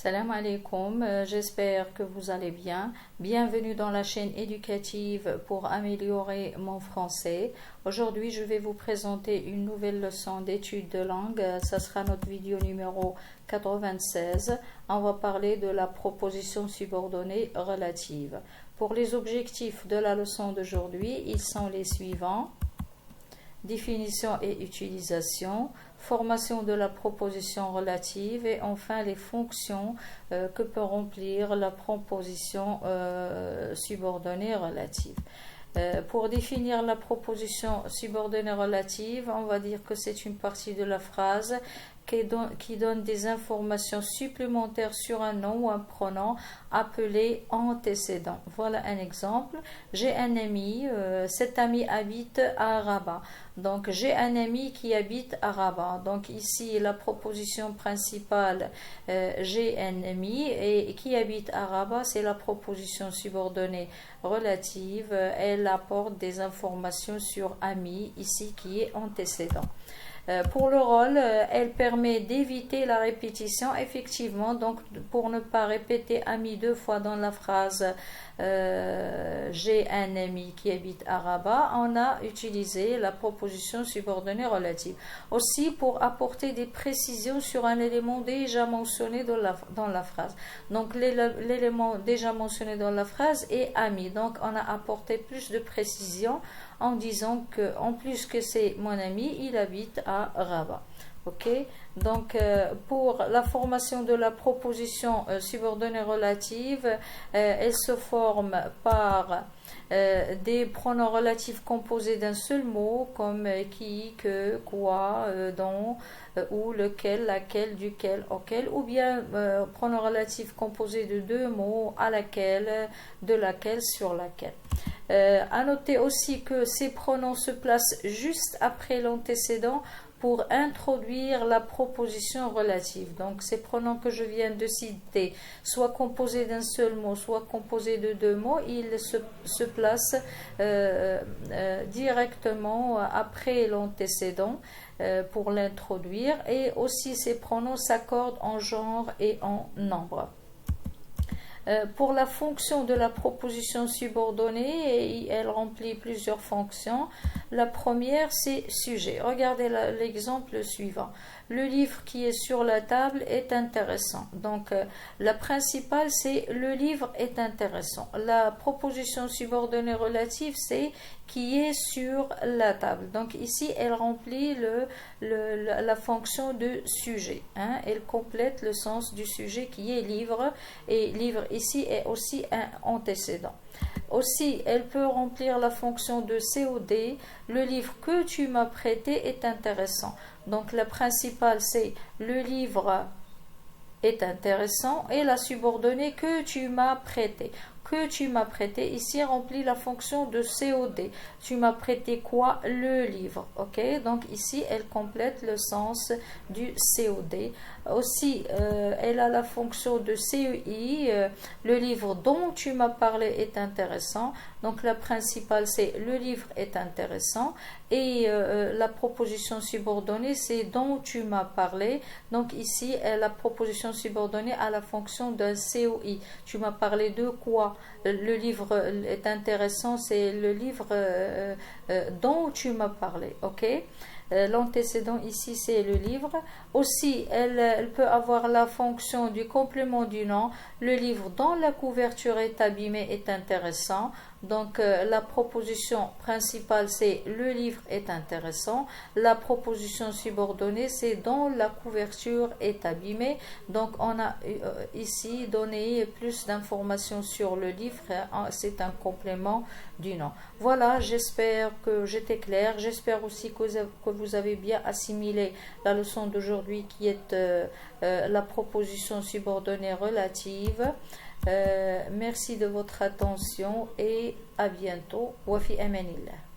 Salam alaikum, j'espère que vous allez bien. Bienvenue dans la chaîne éducative pour améliorer mon français. Aujourd'hui, je vais vous présenter une nouvelle leçon d'étude de langue. Ça sera notre vidéo numéro 96. On va parler de la proposition subordonnée relative. Pour les objectifs de la leçon d'aujourd'hui, ils sont les suivants. Définition et utilisation, formation de la proposition relative et enfin les fonctions que peut remplir la proposition subordonnée relative. Pour définir la proposition subordonnée relative, on va dire que c'est une partie de la phrase qui donne des informations supplémentaires sur un nom ou un pronom appelé antécédent. Voilà un exemple. J'ai un ami, cet ami habite à Rabat. Donc j'ai un ami qui habite à Rabat. Donc ici la proposition principale, j'ai un ami et qui habite à Rabat, c'est la proposition subordonnée relative. Elle apporte des informations sur ami ici qui est antécédent. Pour le rôle, elle permet d'éviter la répétition, effectivement, donc pour ne pas répéter ami deux fois dans la phrase j'ai un ami qui habite à Rabat, on a utilisé la proposition subordonnée relative. Aussi pour apporter des précisions sur un élément déjà mentionné dans la phrase. Donc l'élément déjà mentionné dans la phrase est ami, donc on a apporté plus de précision en disant que en plus que c'est mon ami, il habite à Rabat. Ok, donc pour la formation de la proposition subordonnée relative, elle se forme par des pronoms relatifs composés d'un seul mot comme qui, que, quoi, dont, ou lequel, laquelle, duquel, auquel, ou bien pronoms relatifs composés de deux mots à laquelle, de laquelle, sur laquelle. À noter aussi que ces pronoms se placent juste après l'antécédent pour introduire la proposition relative. Donc ces pronoms que je viens de citer, soit composés d'un seul mot, soit composés de deux mots, ils se placent directement après l'antécédent pour l'introduire, et aussi ces pronoms s'accordent en genre et en nombre. Pour la fonction de la proposition subordonnée, elle remplit plusieurs fonctions. La première, c'est sujet. Regardez l'exemple suivant. Le livre qui est sur la table est intéressant. Donc, la principale, c'est le livre est intéressant. La proposition subordonnée relative, c'est qui est sur la table. Donc, ici, elle remplit la fonction de sujet. Elle complète le sens du sujet qui est livre. Et livre, ici, est aussi un antécédent. Aussi, elle peut remplir la fonction de COD. Le livre que tu m'as prêté est intéressant. Donc, la principale, c'est le livre est intéressant et la subordonnée que tu m'as prêté. Que tu m'as prêté, ici remplit la fonction de COD. Tu m'as prêté quoi? Le livre. Ok, donc ici elle complète le sens du COD. Aussi, elle a la fonction de CEI. Le livre dont tu m'as parlé est intéressant. Donc la principale c'est le livre est intéressant. Et la proposition subordonnée c'est dont tu m'as parlé. Donc ici la proposition subordonnée a la fonction d'un COI. Tu m'as parlé de quoi? Le livre est intéressant, c'est le livre dont tu m'as parlé. Ok, l'antécédent ici c'est le livre. Aussi elle peut avoir la fonction du complément du nom. Le livre dont la couverture est abîmée est intéressant. Donc la proposition principale c'est le livre est intéressant. La proposition subordonnée c'est dont la couverture est abîmée. Donc on a ici donné plus d'informations sur le livre. C'est un complément du nom. Voilà, j'espère que j'étais claire. J'espère aussi que vous avez bien assimilé la leçon d'aujourd'hui qui est la proposition subordonnée relative. Merci de votre attention et à bientôt. Wa fi amanillah.